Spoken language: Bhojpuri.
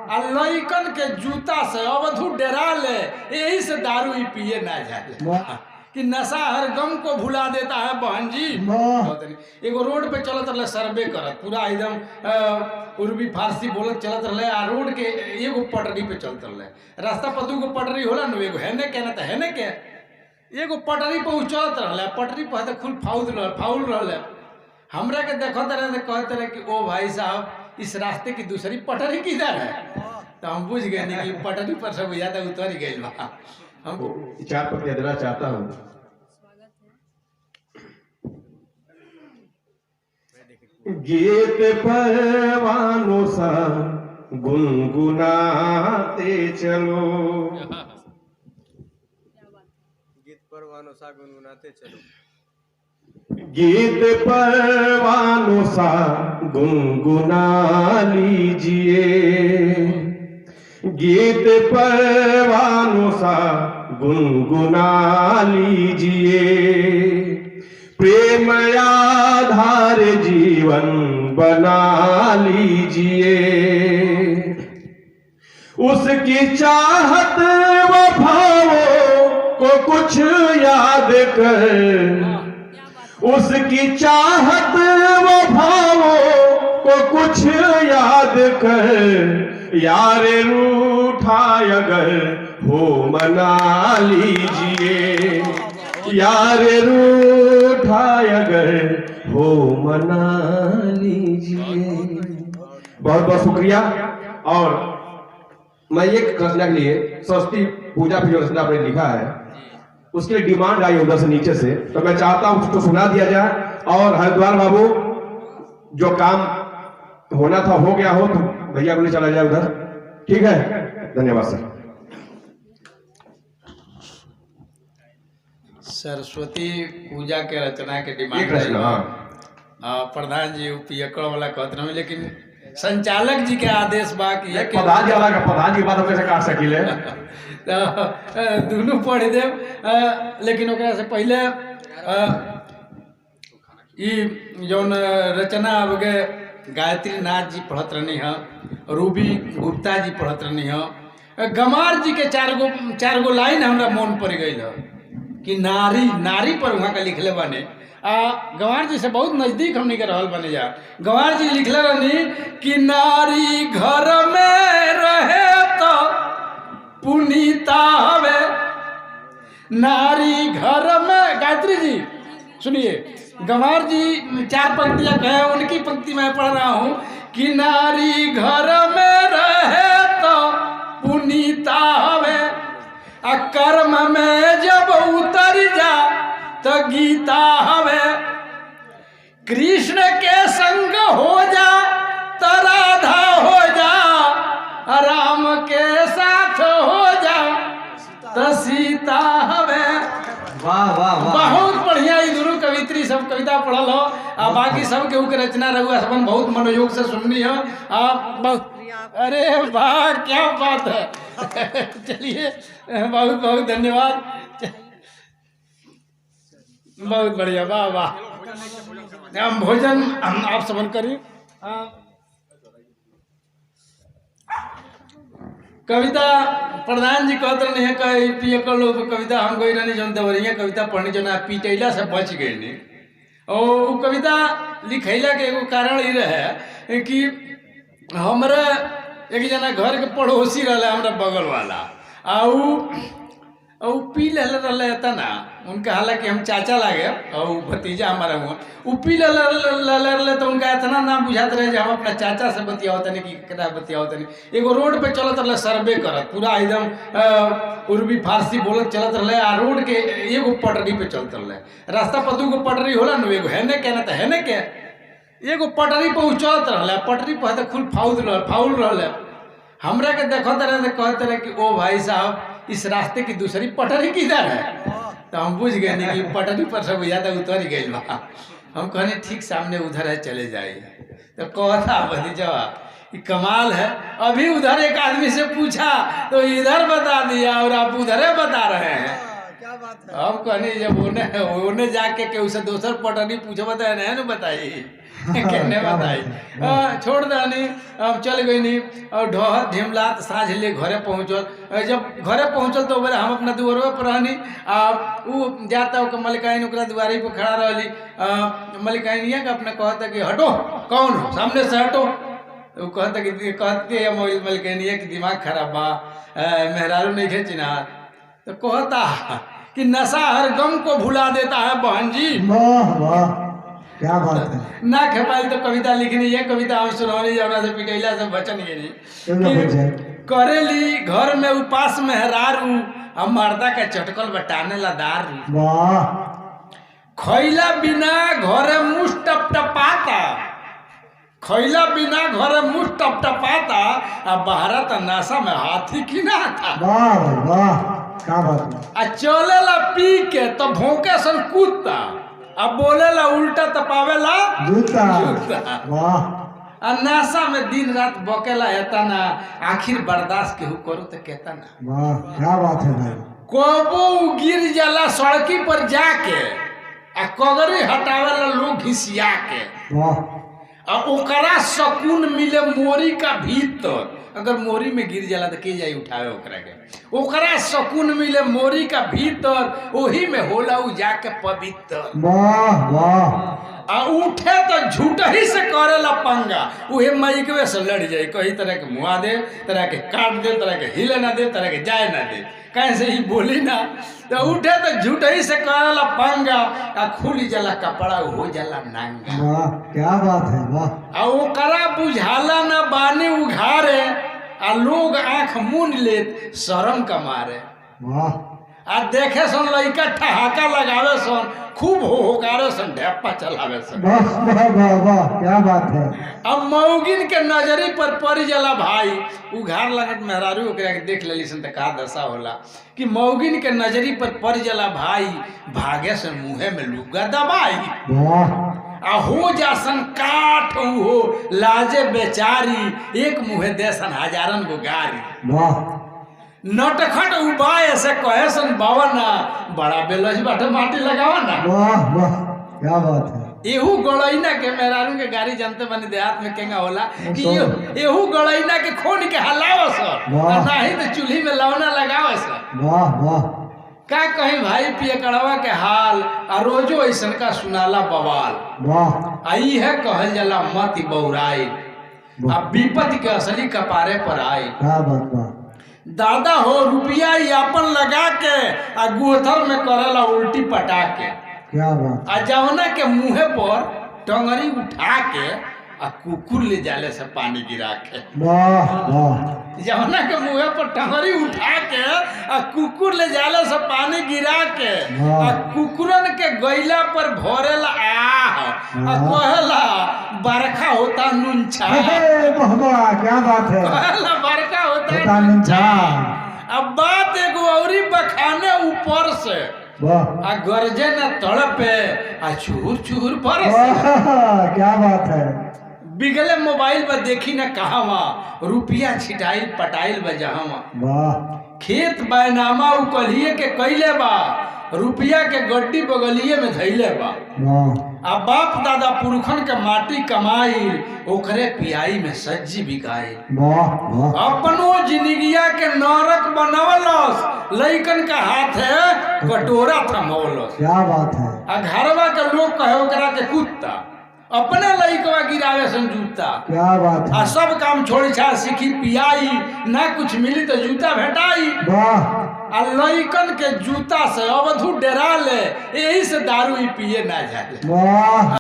आ लइकन के जूता से अवधू डरा ले, यही से दारू ही पिए ना जाए कि नशा हर गम को भुला देता है बहन जी। एगो रोड पे चलत रहे सर्वे करत पूरा एकदम उर्वी फारसी बोलत चलत रहे आ रोड के एगो पटरी पे चलत रहे। रास्ता पर दूगो पटरी होला न, एगो हेने के ना तो हेने के, एगो पटरी पर चलत रहे, पटरी पर तो खुल फाउल रहे। हमरा के देखत रहे कहते रहे कि ओ भाई साहब इस रास्ते की दूसरी पटरी किधर है, तो हम बुझ गए कि पटरी पर सब ज्यादा उतर गए बा। हमको 4 पत्तियां देना चाहता हूँ। गीत परवानों सा गुनगुनाते चलो, गीत परवानों सा गुनगुनाते चलो, गीत परवानों सा गुनगुना लीजिए, गीत परवानों सा गुनगुना लीजिए, प्रेम आधार जीवन बना लीजिए, उसकी चाहत वफाओं को कुछ याद कर, उसकी चाहत वफाओं को कुछ याद कर, यार रूठा अगर हो मना लीजिए, यार रूठा अगर हो मना लीजिए। बहुत बहुत शुक्रिया। और मैं एक रचना के लिए सरस्वती पूजा पे जो रचना आपने लिखा है उसके लिए डिमांड आई उधर से नीचे से, तो मैं चाहता हूं उसको सुना दिया जाए। और हरिद्वार बाबू जो काम होना था हो गया हो, तो भैया बोले चला जाए उधर, ठीक है? धन्यवाद सर। सरस्वती पूजा के रचना के डिमांड एक रचना, प्रधान जी पियकड़ वाला कहते रहे, लेकिन संचालक जी के आदेश बा कि प्रधान जी बात हम कैसे काट सकिले तो दोनों पढ़ देव। लेकिन ओकरा से पहले जौन रचना अब गए गायत्री नाथ जी पढ़त रहनी है, रूबी गुप्ता जी पढ़त रहनी है, गमार जी के चार गो लाइन हमरा मन पड़ गई है कि नारी नारी पर वहाँ का लिखले बने। गंवार जी से बहुत नजदीक हमने के रहल बने जा। गंवार जी लिखले रहनी कि नारी घर में रहे तो पुनीता हवे, नारी घर में। गायत्री जी सुनिए, गंवार जी 4 पंक्तियां कहे, उनकी पंक्ति मैं पढ़ रहा हूं कि नारी घर में रहे तो पुनीता हवे, कर्म में जब उतर जा तो गीता हवे, कृष्ण के संग हो जा तो राधा हो जा, राम के साथ हो जा तो सीता हवे। वाह वाह वाह, बहुत बढ़िया। ये दोनों कवित्री सब कविता पढ़ल हो, बाकी सब केहू के रचना रहुआ सबन बहुत मनोयोग से सुननी हो। बहुत, अरे वाह क्या बात है। चलिए बहुत बहुत धन्यवाद, बहुत बढ़िया, वाह वाह। हम भोजन हम आप सबन करी। कविता प्रधान जी कहते रहे हैं कि पियकड़ लोग कविता हम गई रहनी जौन देवरिया कविता पढ़नी जो ना पीटैला से बच गई नहीं। और कविता लिखैला के एगो कारण ये रहे कि हमारे एक जना घर के पड़ोसी रहा हमारा बगल वाला, और पी ले ना उनका, हालांकि हम चाचा लागे और भतीजा हमारा हुआ, वो पी ले तो उनका इतना नाम बुझाते रहे हम अपना चाचा से बतियावत नहीं कि केना बतियावत नहीं। एगो रोड पे चलत रहे सर्वे करत पूरा एकदम उर्वी फारसी बोलत चलत रहे आ रोड के एगो पटरी पे चलत रहे। रास्ता पर दूगो पटरी होला न, एगो हेने के ना तो हेने के, एगो पटरी पर चलत रहे, पटरी पर तो खुल फाउल रहे। हमरा के देखत रहे कहते रहे कि ओ भाई साहब इस रास्ते की दूसरी पटरी किधर है, तो हम बुझ गए कि पटरी पर सब ज्यादा उतर गई बा। हम कहने ठीक सामने उधर है, चले जाइए। तो कहता भतीजा कि कमाल है, अभी उधर एक आदमी से पूछा तो इधर बता दिया और आप उधर बता रहे हैं। क्या बात है। हम कहने जब उन्हें जाके के उसे दोसर पटरी पूछे बताए नहीं बताइए। कहने बताई छोड़ दनी। अब चल गई नी और ढोहत ढिमलात साँझ ले घरे पहुँचल। जब घरे पहुँचल तो बोले हम अपना दुआरे पर रहनी। वो जाता हो मलिकाइन ओकरा दुआरी पर खड़ा रही। मलिकाइनिया का अपने कहता कि हटो, कौन हो, सामने से हटो। वो कहता कि कहते मलिकाइनिया की दिमाग खराब बा, मेहरारू नहीं खेचिना। तो कहता कि नशा हर गम को भुला देता है बहन जी। वाह वाह क्या बात है। ना खेपाई तो कविता लिखनी है, कविता हम सुनौनी जरा से पिटैला से बचन ये नहीं करेली घर में उपास में हरारू और मर्दा के चटकल बटाने ला दारू। वाह खैला बिना घरे मुँह टपटपाता, खैला बिना घरे मुँह टपटपाता और बहरा तो नशा में हाथी की ना था। वाह वाह क्या बात है। आ चलेला पी के तो भौंके सन कूदता, अब बोलेला उल्टा तपावेला जूता। जूता। वाह आ नशा में दिन रात बकेला हेता ना, आखिर बर्दाश्त केहू करो तो कहता ना। वाह क्या बात है भाई। कोबो गिर जाला सड़की पर जाके आ कगरी हटावेला लोग घिसिया के। वाह आ ओकरा सुकून मिले मोरी का भीतर। अगर मोरी में गिर जाला तो के जाई उठावे ओकरा के। ओकरा सुकून मिले मोरी का भीतर, वही में होला उ जाके पवित्र। वाह वाह आ उठे तो झूठ ही से करेला पंगा, उहे माइकवे से लड़ जाए। कहीं तरह के मुआ दे, तरह के काट दे, तरह के हिले ना दे, तरह के जाए ना दे, कैसे ही बोली ना। तो उठे तो झूठ ही से करेला पंगा, आ खुली जाला कपड़ा हो जाला नांगा। वाह क्या बात है। वाह आ ओकरा बुझाला ना बानी उघारे, आ लोग आंख मूंद लेत शर्म का मारे। वाह आ देखे सन लइका ठहाका लगावे सन, खूब होकारे सन, ढेपा चलावे सन। वाह वाह वाह वाह क्या बात है। अब मौगिन के नजरी पर पड़ जाला भाई, उघार लगत मेहरारू ओकरा के देख लेली सन त का दशा होला कि मौगिन के नजरी पर पड़ जाला भाई, भागे से मुंहे में लुगा दबाई। वाह आ हो जासन काठ हो लाजे बेचारी, एक मुहे देसन हजारन को गारी। वाह नटखट उबाय से कहे सन बावना, बड़ा बेलज बाटे माटी लगावा ना। वाह वाह क्या बात है। एहू गड़ैना के मेहरारू के गाड़ी जानते बनी देहात में केंगा होला कि एहू गड़ैना के खोन के हलाव सर, नहीं तो चूल्ही में लौना लगाव सर। वाह वाह का कहीं भाई पिए कड़वा के हाल, आ रोजो ऐसन का सुनाला बवाल। वाह आई है कहल जाला मत बौराई, आ विपत्ति के असली कपारे पर आई। क्या बात। वाह दादा हो रुपया यापन लगा के आ गोथर में करेला उल्टी पटा के। क्या बात। आ जवना के मुँहे पर टंगरी उठा के आ कुकुर ले जाले से पानी गिरा के। वाह वाह जवना के मुँहे पर टंगरी उठा के आ कुकुर ले जाले से पानी गिरा के। आ कुकुरन के गैला पर भरेला आह आ कहेला बरखा होता नुनछा। वाह क्या बात है। कहेला बरखा होता नुनछा। अब बात एगो औरी बखाने ऊपर से, वाह आ गरजे न तड़पे आ चूर चूर बरस। वाह क्या बात है। बिगले मोबाइल पर देखी न कहावा, रुपया छिटाइल पटाइल बजहवा। वाह खेत बैनामा उ कलिए के कैले बा, रुपया के गड्डी बगलिए में धैले बा। वाह आ बाप दादा पुरखन के माटी कमाई, ओकरे पियाई में सज्जी बिकाई। वाह वाह अपनो जिंदगिया के नरक बनवलस, लइकन का हाथ है कटोरा थमौलस। क्या बात है। आ घरवा के लोग कहे ओकरा के कुत्ता, अपने लइकवा गिरावे सन जूता। क्या बात है। आ सब काम छोड़ी छा सीखी पियाई, ना कुछ मिली तो जूता भेटाई। वाह आ लइकन के जूता से अवधू डरा ले, यही से दारू ही पिए ना जाए। वाह